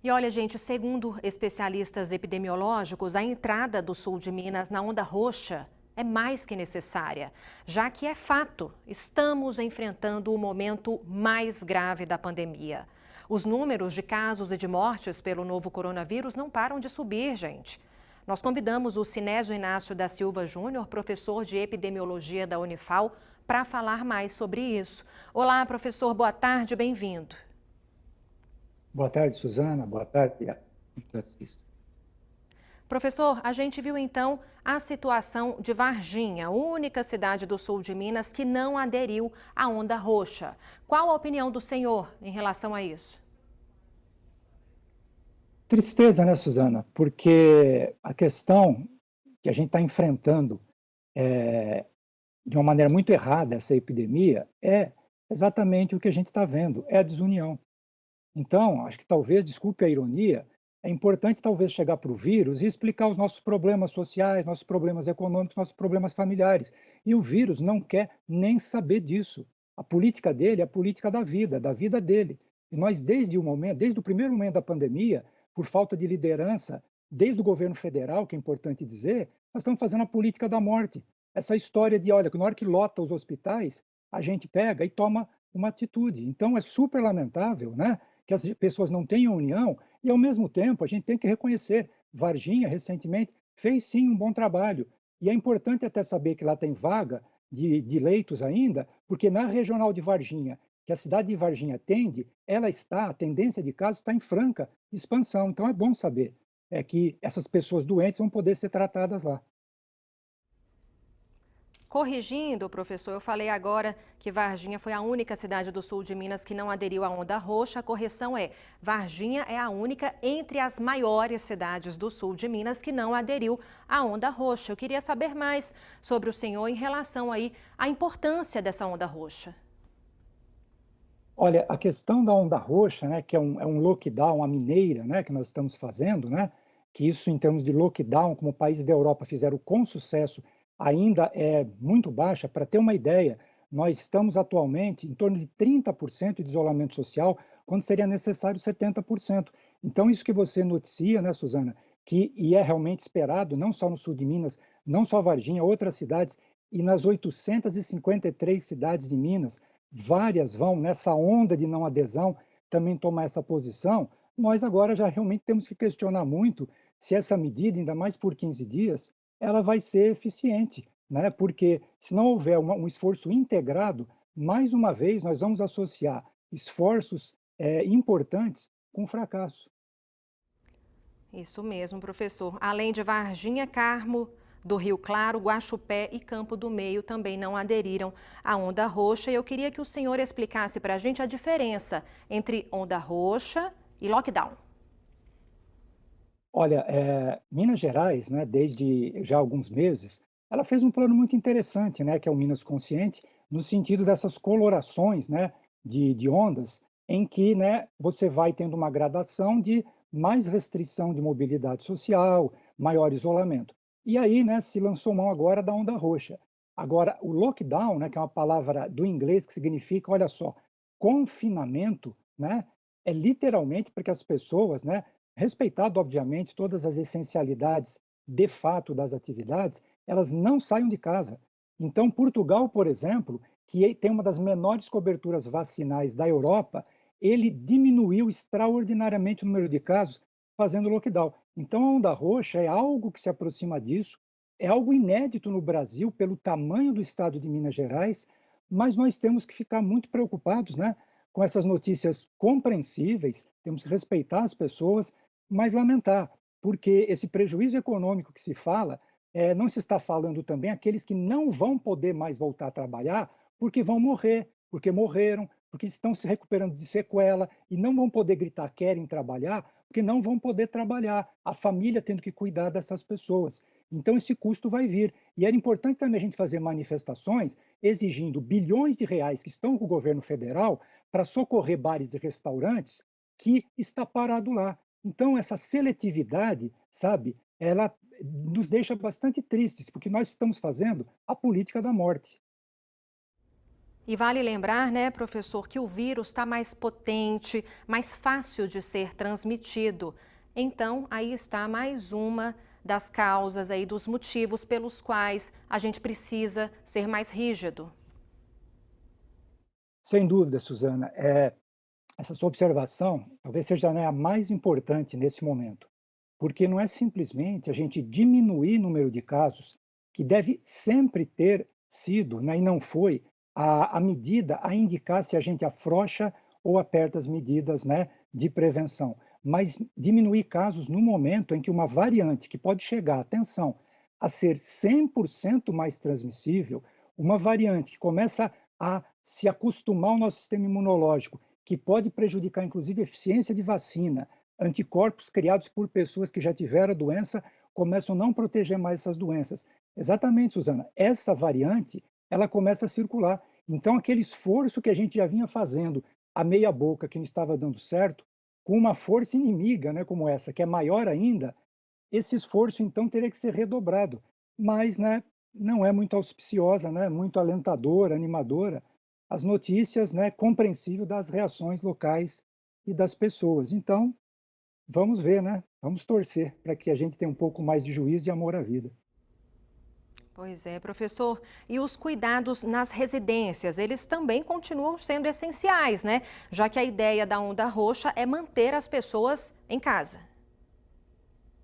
E olha, gente, segundo especialistas epidemiológicos, a entrada do sul de Minas na onda roxa é mais que necessária, já que é fato, estamos enfrentando o momento mais grave da pandemia. Os números de casos e de mortes pelo novo coronavírus não param de subir, gente. Nós convidamos o Sinésio Inácio da Silva Júnior, professor de epidemiologia da Unifal, para falar mais sobre isso. Olá, professor, boa tarde, bem-vindo. Boa tarde, Suzana. Boa tarde, Francisco. Professor, a gente viu então a situação de Varginha, única cidade do sul de Minas que não aderiu à onda roxa. Qual a opinião do senhor em relação a isso? Tristeza, né, Suzana? Porque a questão que a gente está enfrentando de uma maneira muito errada essa epidemia é exatamente o que a gente está vendo, é a desunião. Então, acho que talvez, desculpe a ironia, é importante talvez chegar para o vírus e explicar os nossos problemas sociais, nossos problemas econômicos, nossos problemas familiares. E o vírus não quer nem saber disso. A política dele é a política da vida dele. E nós, desde o primeiro momento da pandemia, por falta de liderança, desde o governo federal, que é importante dizer, nós estamos fazendo a política da morte. Essa história de, olha, na hora que lota os hospitais, a gente pega e toma uma atitude. Então, é super lamentável, né, que as pessoas não tenham união e, ao mesmo tempo, a gente tem que reconhecer, Varginha, recentemente, fez sim um bom trabalho. E é importante até saber que lá tem vaga de leitos ainda, porque na regional de Varginha, que a cidade de Varginha atende, a tendência de casos está em franca expansão. Então é bom saber que essas pessoas doentes vão poder ser tratadas lá. Corrigindo, professor, eu falei agora que Varginha foi a única cidade do sul de Minas que não aderiu à onda roxa. A correção é: Varginha é a única entre as maiores cidades do sul de Minas que não aderiu à onda roxa. Eu queria saber mais sobre o senhor em relação aí à importância dessa onda roxa. Olha, a questão da onda roxa, né, que é um lockdown, uma mineira, né, que nós estamos fazendo, né, que isso em termos de lockdown, como países da Europa fizeram com sucesso, ainda é muito baixa. Para ter uma ideia, nós estamos atualmente em torno de 30% de isolamento social, quando seria necessário 70%. Então, isso que você noticia, né, Suzana, e é realmente esperado, não só no sul de Minas, não só Varginha, outras cidades, e nas 853 cidades de Minas, várias vão nessa onda de não adesão também tomar essa posição. Nós agora já realmente temos que questionar muito se essa medida, ainda mais por 15 dias, ela vai ser eficiente, né? Porque se não houver um esforço integrado, mais uma vez nós vamos associar esforços importantes com fracasso. Isso mesmo, professor. Além de Varginha, Carmo do Rio Claro, Guaxupé e Campo do Meio também não aderiram à onda roxa. E eu queria que o senhor explicasse para a gente a diferença entre onda roxa e lockdown. Olha, Minas Gerais, né, desde já alguns meses, ela fez um plano muito interessante, né, que é o Minas Consciente, no sentido dessas colorações, né, de ondas, em que, né, você vai tendo uma gradação de mais restrição de mobilidade social, maior isolamento. E aí, né, se lançou mão agora da onda roxa. Agora, o lockdown, né, que é uma palavra do inglês que significa, olha só, confinamento, né, é literalmente para que as pessoas, né, respeitado, obviamente, todas as essencialidades de fato das atividades, elas não saiam de casa. Então, Portugal, por exemplo, que tem uma das menores coberturas vacinais da Europa, ele diminuiu extraordinariamente o número de casos fazendo lockdown. Então, a onda roxa é algo que se aproxima disso, é algo inédito no Brasil pelo tamanho do estado de Minas Gerais, mas nós temos que ficar muito preocupados, né, com essas notícias compreensíveis, temos que respeitar as pessoas, mas lamentar, porque esse prejuízo econômico que se fala, não se está falando também aqueles que não vão poder mais voltar a trabalhar porque vão morrer, porque morreram, porque estão se recuperando de sequela e não vão poder gritar querem trabalhar, porque não vão poder trabalhar, a família tendo que cuidar dessas pessoas. Então esse custo vai vir. E era importante também a gente fazer manifestações exigindo bilhões de reais que estão com o governo federal para socorrer bares e restaurantes que está parado lá. Então, essa seletividade, sabe, ela nos deixa bastante tristes, porque nós estamos fazendo a política da morte. E vale lembrar, né, professor, que o vírus está mais potente, mais fácil de ser transmitido. Então, aí está mais uma das causas aí, dos motivos pelos quais a gente precisa ser mais rígido. Sem dúvida, Suzana, essa sua observação talvez seja, né, a mais importante nesse momento, porque não é simplesmente a gente diminuir o número de casos, que deve sempre ter sido, né, e não foi, a medida a indicar se a gente afrouxa ou aperta as medidas, né, de prevenção. Mas diminuir casos no momento em que uma variante que pode chegar, atenção, a ser 100% mais transmissível, uma variante que começa a se acostumar ao nosso sistema imunológico, que pode prejudicar inclusive a eficiência de vacina, anticorpos criados por pessoas que já tiveram a doença começam a não proteger mais essas doenças. Exatamente, Suzana, essa variante, ela começa a circular. Então, aquele esforço que a gente já vinha fazendo a meia boca, que não estava dando certo, com uma força inimiga, né, como essa, que é maior ainda, esse esforço, então, teria que ser redobrado. Mas, né, não é muito auspiciosa, né, muito alentadora, animadora, as notícias, né, compreensível das reações locais e das pessoas. Então, vamos ver, né? Vamos torcer para que a gente tenha um pouco mais de juízo e amor à vida. Pois é, professor. E os cuidados nas residências, eles também continuam sendo essenciais, né? Já que a ideia da onda roxa é manter as pessoas em casa.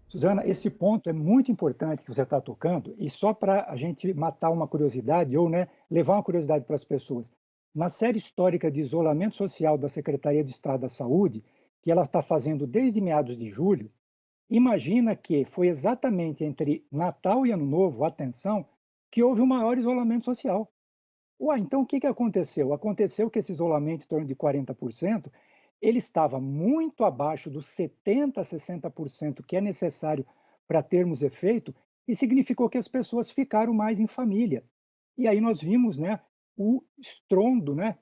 Suzana, esse ponto é muito importante que você está tocando, e só para a gente matar uma curiosidade, ou, né, levar uma curiosidade para as pessoas. Na série histórica de isolamento social da Secretaria de Estado da Saúde, que ela está fazendo desde meados de julho, imagina que foi exatamente entre Natal e Ano Novo, atenção, que houve o maior isolamento social. Uai, então o que que aconteceu? Aconteceu que esse isolamento em torno de 40%, ele estava muito abaixo dos 70, 60% que é necessário para termos efeito, e significou que as pessoas ficaram mais em família. E aí nós vimos, né, o estrondo, né,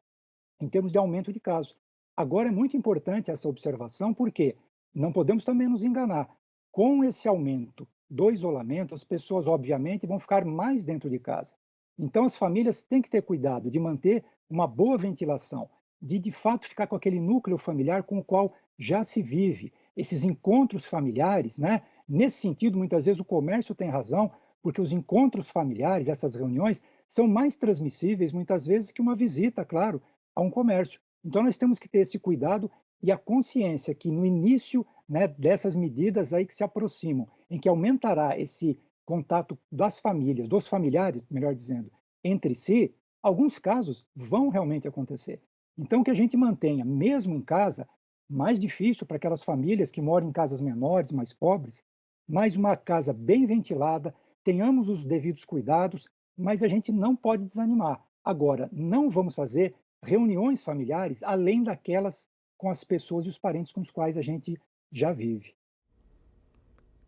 em termos de aumento de casos. Agora é muito importante essa observação, porque não podemos também nos enganar. Com esse aumento do isolamento, as pessoas, obviamente, vão ficar mais dentro de casa. Então, as famílias têm que ter cuidado de manter uma boa ventilação, de fato ficar com aquele núcleo familiar com o qual já se vive. Esses encontros familiares, né? Nesse sentido, muitas vezes o comércio tem razão, porque os encontros familiares, essas reuniões, são mais transmissíveis, muitas vezes, que uma visita, claro, a um comércio. Então, nós temos que ter esse cuidado e a consciência que no início, né, dessas medidas aí que se aproximam, em que aumentará esse contato das famílias, dos familiares, melhor dizendo, entre si, alguns casos vão realmente acontecer. Então, que a gente mantenha, mesmo em casa, mais difícil para aquelas famílias que moram em casas menores, mais pobres, mais uma casa bem ventilada, tenhamos os devidos cuidados, mas a gente não pode desanimar. Agora, não vamos fazer reuniões familiares além daquelas com as pessoas e os parentes com os quais a gente já vive.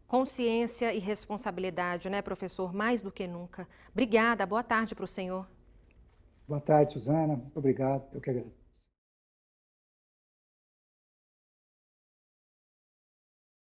Consciência e responsabilidade, né, professor? Mais do que nunca. Obrigada, boa tarde para o senhor. Boa tarde, Suzana. Muito obrigado. Eu que agradeço.